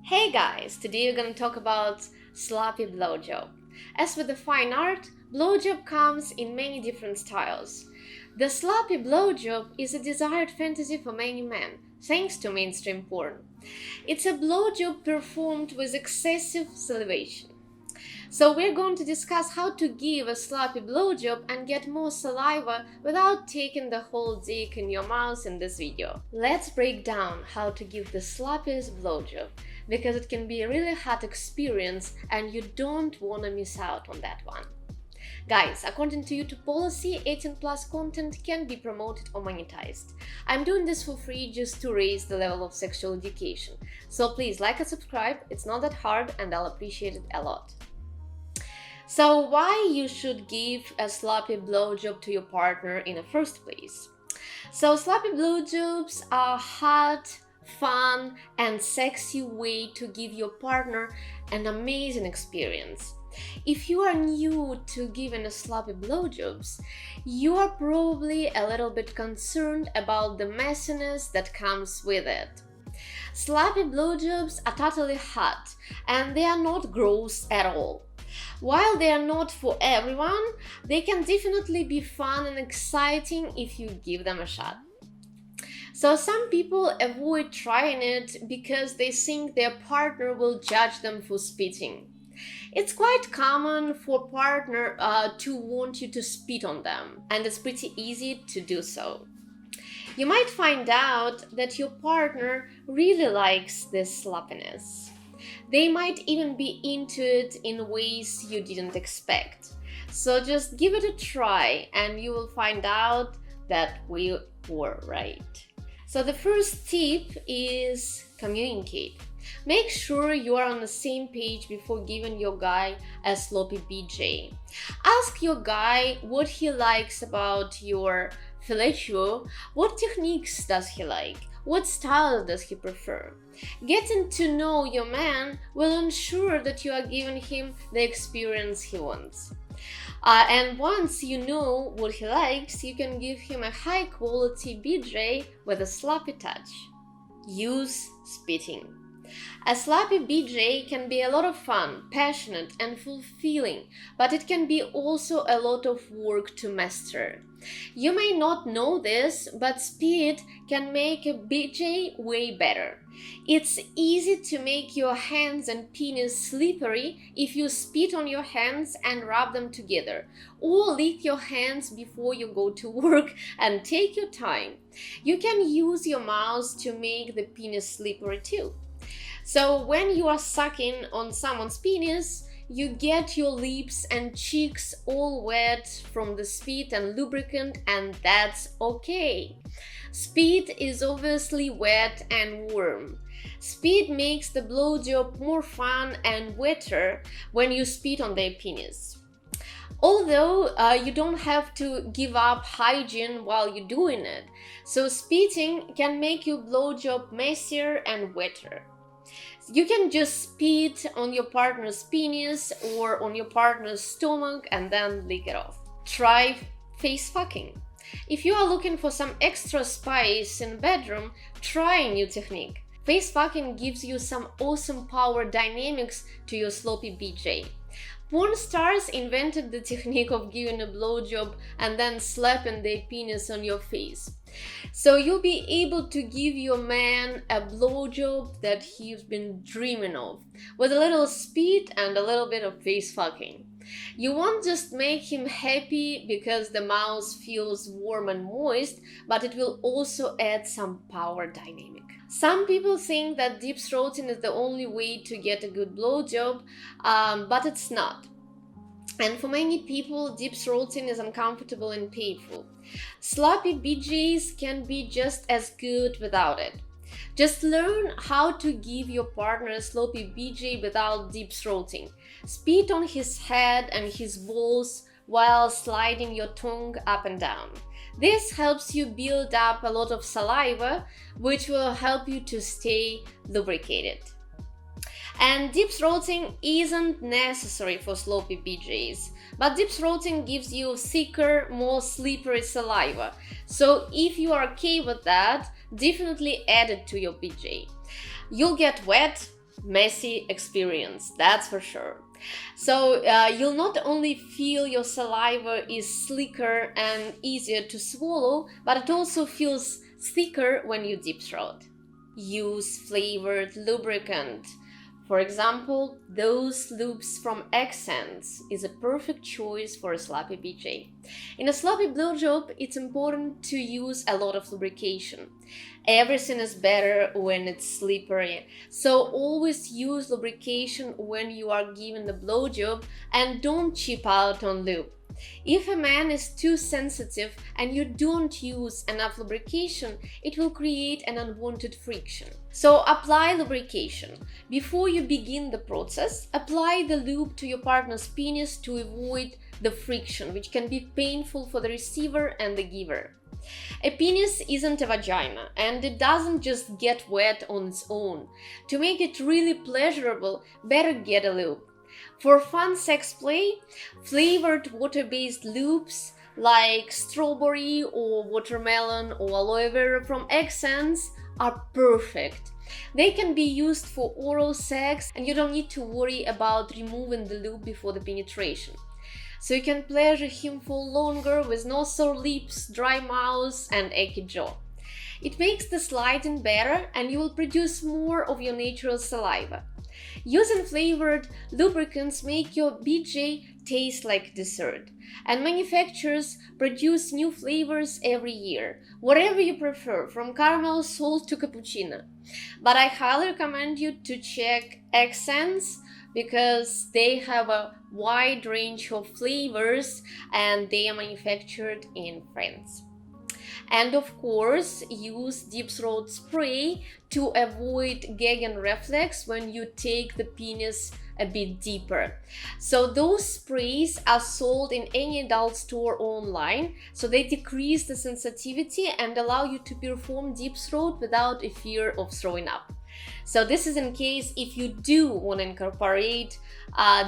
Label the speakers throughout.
Speaker 1: Hey guys, today we're gonna talk about sloppy blowjob. As with the fine art, blowjob comes in many different styles. The sloppy blowjob is a desired fantasy for many men, thanks to mainstream porn. It's a blowjob performed with excessive salivation. So we're going to discuss how to give a sloppy blowjob and get more saliva without taking the whole dick in your mouth in this video. Let's break down how to give the sloppiest blowjob, because it can be a really hot experience and you don't want to miss out on that one. Guys, according to YouTube policy, 18+ content can be promoted or monetized. I'm doing this for free just to raise the level of sexual education. So please like and subscribe, it's not that hard and I'll appreciate it a lot. So why you should give a sloppy blowjob to your partner in the first place? So sloppy blowjobs are hot, fun and sexy way to give your partner an amazing experience. If you are new to giving a sloppy blowjobs, you are probably a little bit concerned about the messiness that comes with it. Sloppy blowjobs are totally hot and they are not gross at all. While they are not for everyone, they can definitely be fun and exciting if you give them a shot. So some people avoid trying it because they think their partner will judge them for spitting. It's quite common for partner to want you to spit on them, and it's pretty easy to do so. You might find out that your partner really likes this sloppiness. They might even be into it in ways you didn't expect. So just give it a try and you will find out that we were right. So the first tip is communicate. Make sure you are on the same page before giving your guy a sloppy BJ. Ask your guy what he likes about your fellatio, what techniques does he like, what style does he prefer. Getting to know your man will ensure that you are giving him the experience he wants. And once you know what he likes, you can give him a high-quality BJ with a sloppy touch. Use spitting. A sloppy BJ can be a lot of fun, passionate and fulfilling, but it can be also a lot of work to master. You may not know this, but spit can make a BJ way better. It's easy to make your hands and penis slippery if you spit on your hands and rub them together, or lick your hands before you go to work and take your time. You can use your mouth to make the penis slippery too. So when you are sucking on someone's penis, you get your lips and cheeks all wet from the spit and lubricant, and that's okay. Spit is obviously wet and warm. Spit makes the blowjob more fun and wetter when you spit on their penis. Although you don't have to give up hygiene while you're doing it, so spitting can make your blowjob messier and wetter. You can just spit on your partner's penis or on your partner's stomach and then lick it off. Try face fucking. If you are looking for some extra spice in the bedroom, try a new technique. Face fucking gives you some awesome power dynamics to your sloppy BJ. Porn stars invented the technique of giving a blowjob and then slapping their penis on your face. So you'll be able to give your man a blowjob that he's been dreaming of, with a little spit and a little bit of face fucking. You won't just make him happy because the mouth feels warm and moist, but it will also add some power dynamic. Some people think that deep throating is the only way to get a good blowjob, but it's not. And for many people, deep throating is uncomfortable and painful. Sloppy BJs can be just as good without it. Just learn how to give your partner a sloppy BJ without deep throating. Spit on his head and his balls while sliding your tongue up and down. This helps you build up a lot of saliva, which will help you to stay lubricated. And deep throating isn't necessary for sloppy BJs, but deep throating gives you thicker, more slippery saliva. So if you are okay with that, definitely add it to your BJ. You'll get wet, messy experience, that's for sure. So you'll not only feel your saliva is slicker and easier to swallow, but it also feels thicker when you deep throat. Use flavored lubricant. For example, those lubes from Accents is a perfect choice for a sloppy BJ. In a sloppy blowjob, it's important to use a lot of lubrication. Everything is better when it's slippery, so always use lubrication when you are giving the blowjob and don't cheap out on lube. If a man is too sensitive and you don't use enough lubrication, it will create an unwanted friction. So apply lubrication. Before you begin the process, apply the lube to your partner's penis to avoid the friction, which can be painful for the receiver and the giver. A penis isn't a vagina, and it doesn't just get wet on its own. To make it really pleasurable, better get a lube. For fun sex play, flavored water-based lubes like strawberry or watermelon or aloe vera from Accents are perfect. They can be used for oral sex, and you don't need to worry about removing the lube before the penetration. So you can pleasure him for longer with no sore lips, dry mouth, and achy jaw. It makes the sliding better, and you will produce more of your natural saliva. Using flavored lubricants make your BJ taste like dessert, and manufacturers produce new flavors every year, whatever you prefer, from caramel salt to cappuccino. But I highly recommend you to check Accents because they have a wide range of flavors and they are manufactured in France. And of course, use deep throat spray to avoid gagging reflex when you take the penis a bit deeper. So those sprays are sold in any adult store or online, so they decrease the sensitivity and allow you to perform deep throat without a fear of throwing up. So this is in case if you do want to incorporate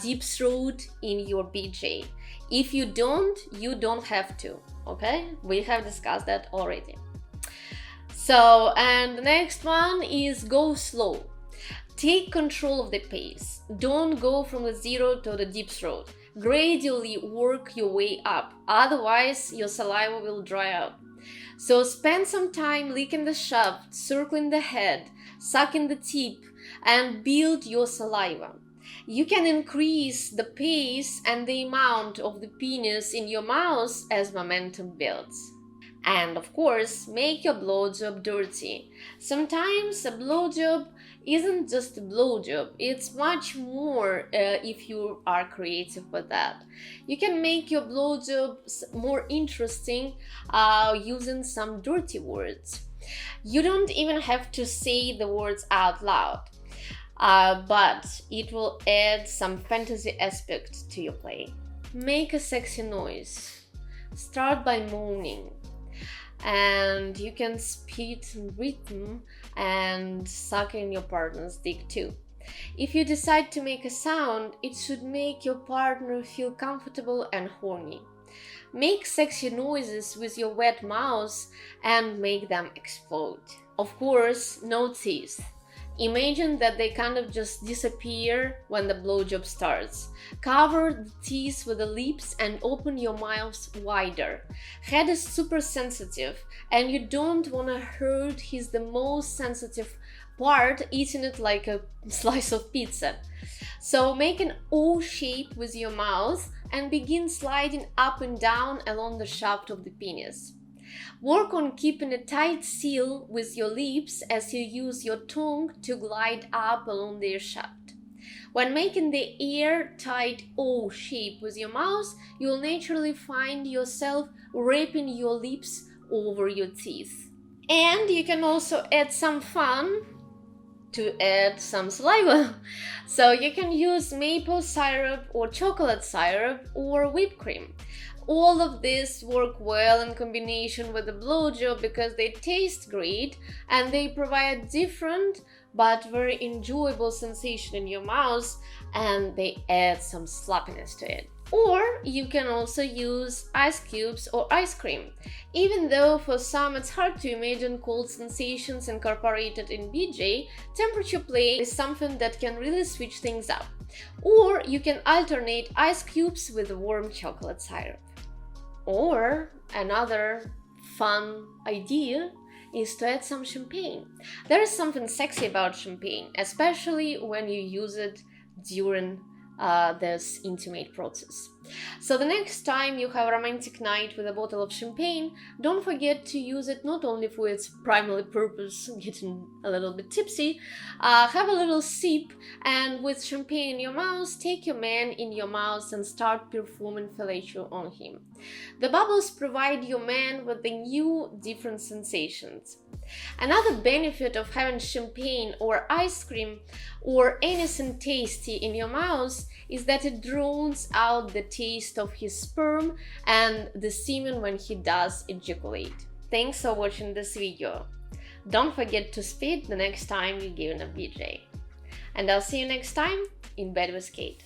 Speaker 1: deep throat in your BJ. If you don't have to. Okay, we have discussed that already. So, and the next one is go slow. Take control of the pace. Don't go from the zero to the deep throat. Gradually work your way up, otherwise your saliva will dry out. So spend some time licking the shaft, circling the head, sucking the tip, and build your saliva. You can increase the pace and the amount of the penis in your mouth as momentum builds. And of course, make your blowjob dirty. Sometimes a blowjob isn't just a blowjob, it's much more if you are creative with that. You can make your blowjobs more interesting using some dirty words. You don't even have to say the words out loud. But it will add some fantasy aspect to your play. Make a sexy noise. Start by moaning, and you can spit in rhythm and suck in your partner's dick too. If you decide to make a sound, it should make your partner feel comfortable and horny. Make sexy noises with your wet mouth and make them explode. Of course, no teeth. Imagine that they kind of just disappear when the blowjob starts. Cover the teeth with the lips and open your mouth wider. Head is super sensitive and you don't want to hurt the most sensitive part, eating it like a slice of pizza. So make an O shape with your mouth and begin sliding up and down along the shaft of the penis. Work on keeping a tight seal with your lips as you use your tongue to glide up along their shaft. When making the air-tight O shape with your mouth, you will naturally find yourself wrapping your lips over your teeth. And you can also add some fun to add some saliva. So you can use maple syrup or chocolate syrup or whipped cream. All of this work well in combination with the blowjob because they taste great and they provide different but very enjoyable sensation in your mouth, and they add some sloppiness to it. Or you can also use ice cubes or ice cream, even though for some it's hard to imagine cold sensations incorporated in BJ. Temperature play is something that can really switch things up. Or you can alternate ice cubes with warm chocolate syrup. Or another fun idea is to add some champagne. There is something sexy about champagne, especially when you use it during this intimate process. So the next time you have a romantic night with a bottle of champagne, don't forget to use it not only for its primary purpose, getting a little bit tipsy, have a little sip, and with champagne in your mouth, take your man in your mouth and start performing fellatio on him. The bubbles provide your man with the new, different sensations. Another benefit of having champagne or ice cream or anything tasty in your mouth is that it drowns out the taste of his sperm and the semen when he does ejaculate. Thanks for watching this video. Don't forget to spit the next time you're given a BJ. And I'll see you next time in bed with Kate.